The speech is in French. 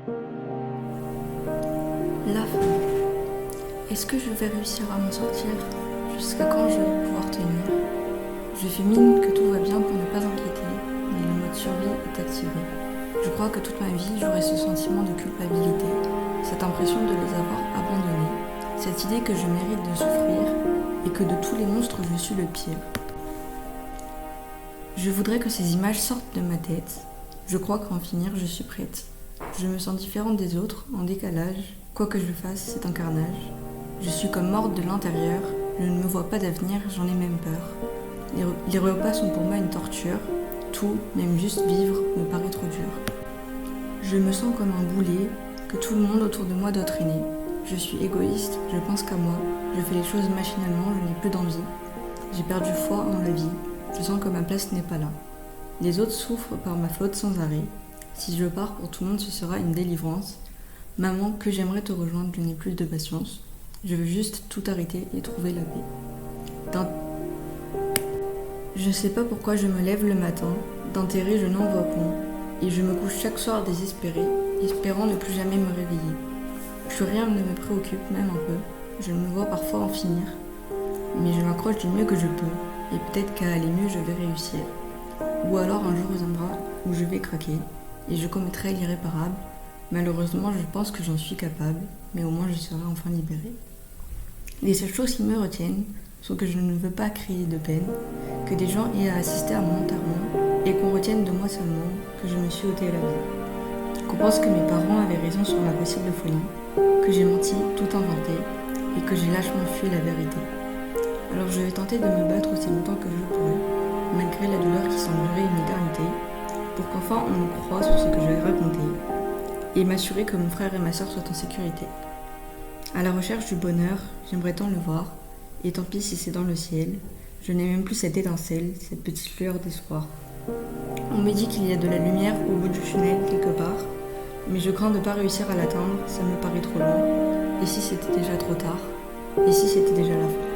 La fin. Est-ce que je vais réussir à m'en sortir? Jusqu'à quand je vais pouvoir tenir? Je fais mine que tout va bien pour ne pas inquiéter, mais le mode survie est activé. Je crois que toute ma vie, j'aurai ce sentiment de culpabilité, cette impression de les avoir abandonnés, cette idée que je mérite de souffrir et que de tous les monstres, je suis le pire. Je voudrais que ces images sortent de ma tête. Je crois qu'en finir, je suis prête. Je me sens différente des autres, en décalage. Quoi que je fasse, c'est un carnage. Je suis comme morte de l'intérieur. Je ne me vois pas d'avenir, j'en ai même peur. Les repas sont pour moi une torture. Tout, même juste vivre, me paraît trop dur. Je me sens comme un boulet, que tout le monde autour de moi doit traîner. Je suis égoïste, je pense qu'à moi. Je fais les choses machinalement, je n'ai plus d'envie. J'ai perdu foi en la vie. Je sens que ma place n'est pas là. Les autres souffrent par ma faute sans arrêt. Si je pars pour tout le monde, ce sera une délivrance. Maman, que j'aimerais te rejoindre, je n'ai plus de patience. Je veux juste tout arrêter et trouver la paix. Je sais pas pourquoi je me lève le matin. D'intérêt, je n'en vois point. Et je me couche chaque soir désespérée, espérant ne plus jamais me réveiller. Plus rien ne me préoccupe, même un peu. Je me vois parfois en finir. Mais je m'accroche du mieux que je peux. Et peut-être qu'à aller mieux, je vais réussir. Ou alors un jour viendra où je vais craquer et je commettrai l'irréparable. Malheureusement, je pense que j'en suis capable, mais au moins je serai enfin libérée. Les seules choses qui me retiennent sont que je ne veux pas créer de peine, que des gens aient à assister à mon enterrement et qu'on retienne de moi seulement que je me suis ôté la vie. Qu'on pense que mes parents avaient raison sur ma possible folie, que j'ai menti, tout inventé et que j'ai lâchement fui la vérité. Alors je vais tenter de me battre aussi longtemps que je pourrai, malgré la douleur qui semble durer une éternité, pour qu'enfin on me croie sur ce que je vais raconter, et m'assurer que mon frère et ma sœur soient en sécurité. À la recherche du bonheur, j'aimerais tant le voir, et tant pis si c'est dans le ciel, je n'ai même plus cette étincelle, cette petite lueur d'espoir. On me dit qu'il y a de la lumière au bout du tunnel quelque part, mais je crains de ne pas réussir à l'atteindre, ça me paraît trop loin. Et si c'était déjà trop tard? Et si c'était déjà la fin?